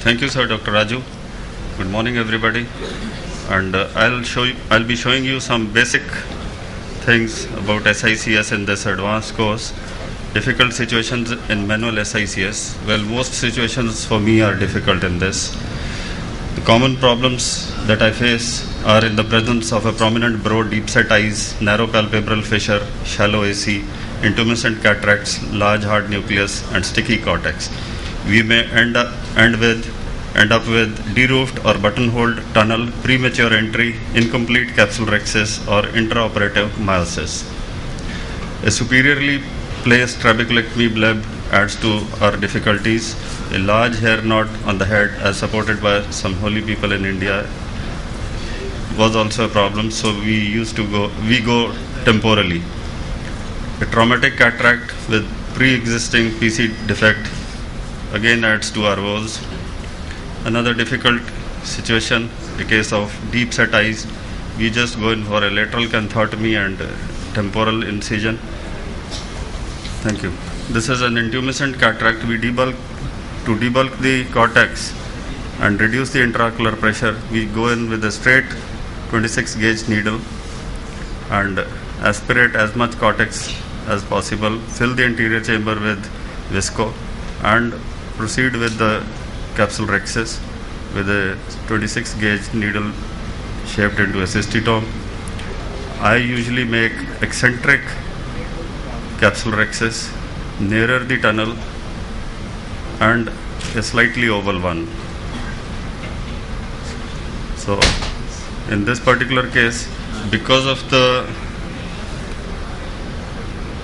Thank you, sir, Dr. Raju. Good morning, everybody. And I'll be showing you some basic things about SICS in this advanced course. Difficult situations in manual SICS. Well, most situations for me are difficult in this. The common problems that I face are in the presence of a prominent brow, deep set eyes, narrow palpebral fissure, shallow AC, intumescent cataracts, large hard nucleus, and sticky cortex. We may end up with deroofed or buttonholed tunnel, premature entry, incomplete capsule rhexis, or intraoperative meiosis. A superiorly placed trabeculectomy bleb adds to our difficulties. A large hair knot on the head, as supported by some holy people in India, was also a problem. So we go temporally. A traumatic cataract with pre-existing PC defect again adds to our woes. Another difficult situation, the case of deep set eyes, we just go in for a lateral canthotomy and temporal incision. Thank you. This is an intumescent cataract. To debulk the cortex and reduce the intraocular pressure, we go in with a straight 26 gauge needle and aspirate as much cortex as possible, fill the anterior chamber with visco, and proceed with the capsule rhexis with a 26 gauge needle shaped into a cystitome. I usually make eccentric capsule rhexis nearer the tunnel and a slightly oval one. So in this particular case, because of the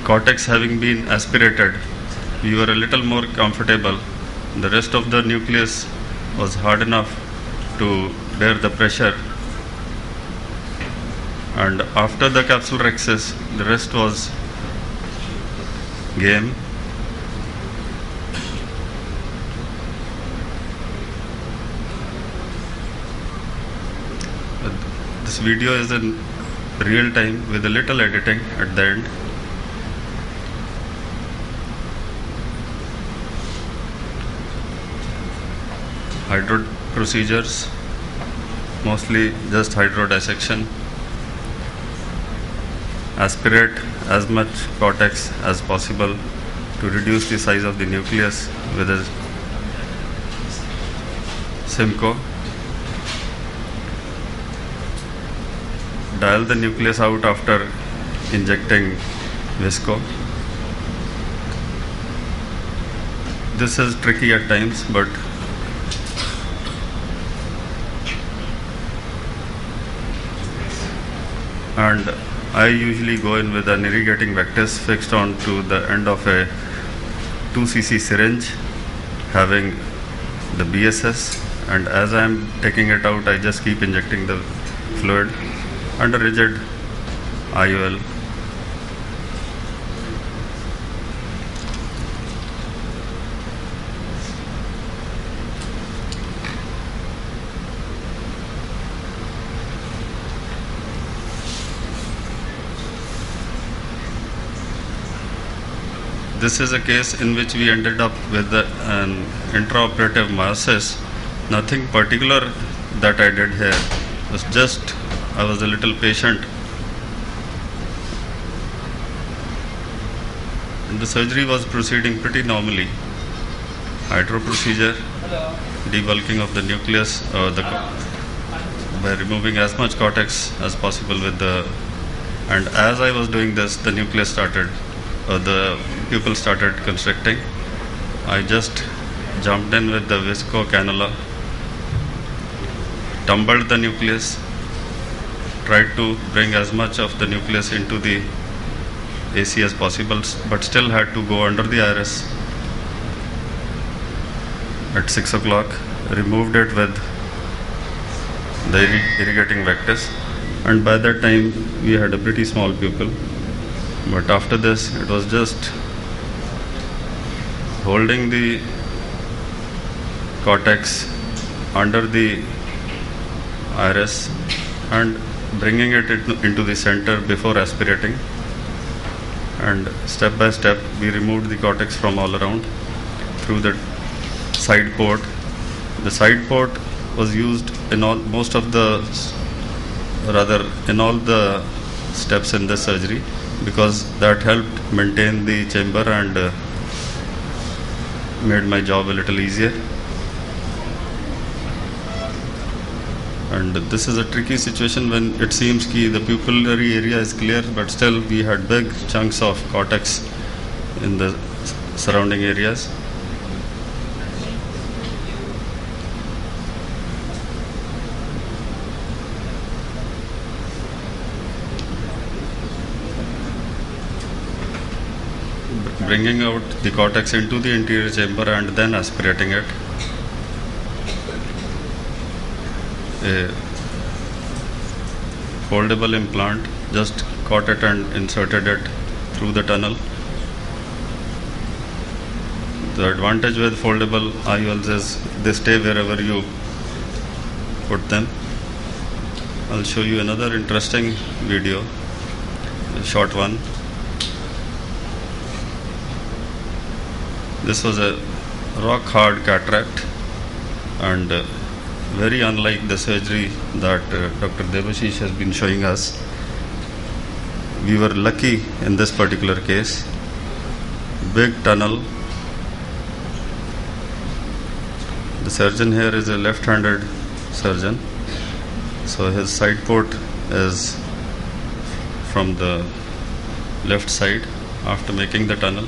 cortex having been aspirated, we were a little more comfortable. The rest of the nucleus was hard enough to bear the pressure, and after the capsule rhexis, the rest was game. This video is in real time with a little editing at the end. Hydro procedures, mostly just hydro dissection. Aspirate as much cortex as possible to reduce the size of the nucleus with a Simcoe. Dial the nucleus out after injecting visco. This is tricky at times, but and I usually go in with an irrigating vectis fixed onto the end of a 2cc syringe having the BSS, and as I am taking it out, I just keep injecting the fluid under rigid IOL. This is a case in which we ended up with an intraoperative meiosis. Nothing particular that I did here. It was just I was a little patient. And the surgery was proceeding pretty normally. Hydro procedure, debulking of the nucleus by removing as much cortex as possible and as I was doing this, the nucleus started, the pupil started constricting. I just jumped in with the visco cannula, tumbled the nucleus, tried to bring as much of the nucleus into the AC as possible, but still had to go under the iris at 6 o'clock, removed it with the irrigating vectis, and by that time we had a pretty small pupil. But after this, it was just holding the cortex under the iris and bringing it into the center before aspirating, and step by step we removed the cortex from all around through the side port The side port was used in all the steps in the surgery, because that helped maintain the chamber and made my job a little easier. And this is a tricky situation when it seems that the pupillary area is clear, but still we had big chunks of cortex in the surrounding areas. Bringing out the cortex into the anterior chamber and then aspirating it. A foldable implant, just caught it and inserted it through the tunnel. The advantage with foldable IOLs is they stay wherever you put them. I'll show you another interesting video, a short one. This was a rock hard cataract, and very unlike the surgery that Dr. Debashish has been showing us. We were lucky in this particular case. Big tunnel. The surgeon here is a left-handed surgeon, so his side port is from the left side after making the tunnel.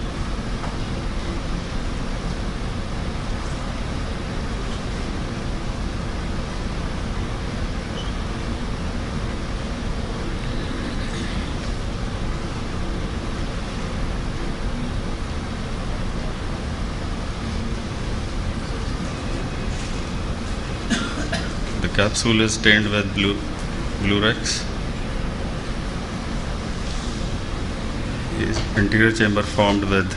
The capsule is stained with Blurex. Interior chamber formed with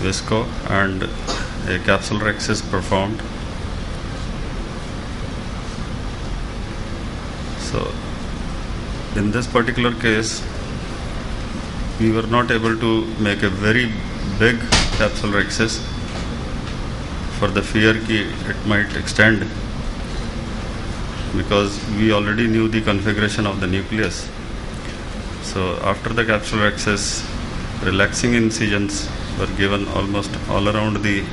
Visco, and a capsule rex is performed. So in this particular case, we were not able to make a very big capsule rexes for the fear that it might extend, because we already knew the configuration of the nucleus. So after the capsule rexes, relaxing incisions were given almost all around the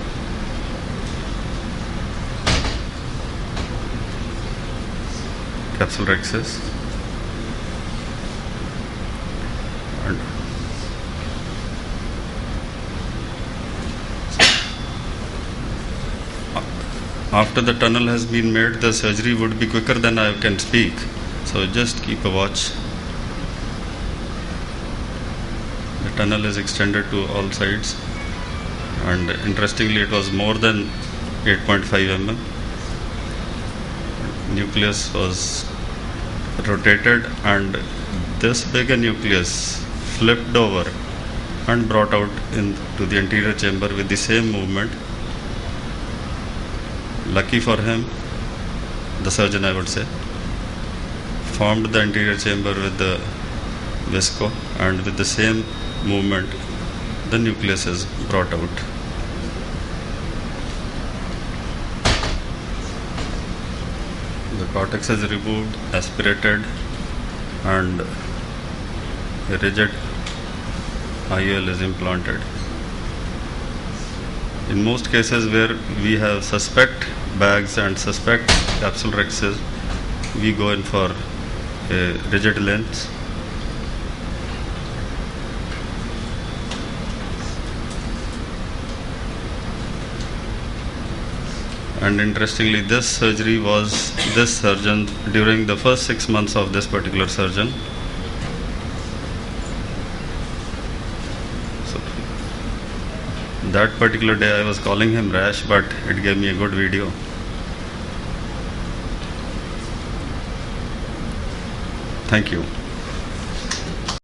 capsule rexes. And after the tunnel has been made, the surgery would be quicker than I can speak. So just keep a watch. The tunnel is extended to all sides, and interestingly it was more than 8.5 mm. Nucleus was rotated, and this bigger nucleus flipped over and brought out into the anterior chamber with the same movement. Lucky for him, the surgeon, I would say, formed the anterior chamber with the Visco, and with the same movement the nucleus is brought out. The cortex is removed, aspirated, and a rigid IOL is implanted. In most cases where we have suspect bags and suspect capsule rexes, we go in for a rigid lens. And interestingly, this surgery was this surgeon during the first 6 months of this particular surgeon. So that particular day I was calling him rash, but it gave me a good video. Thank you.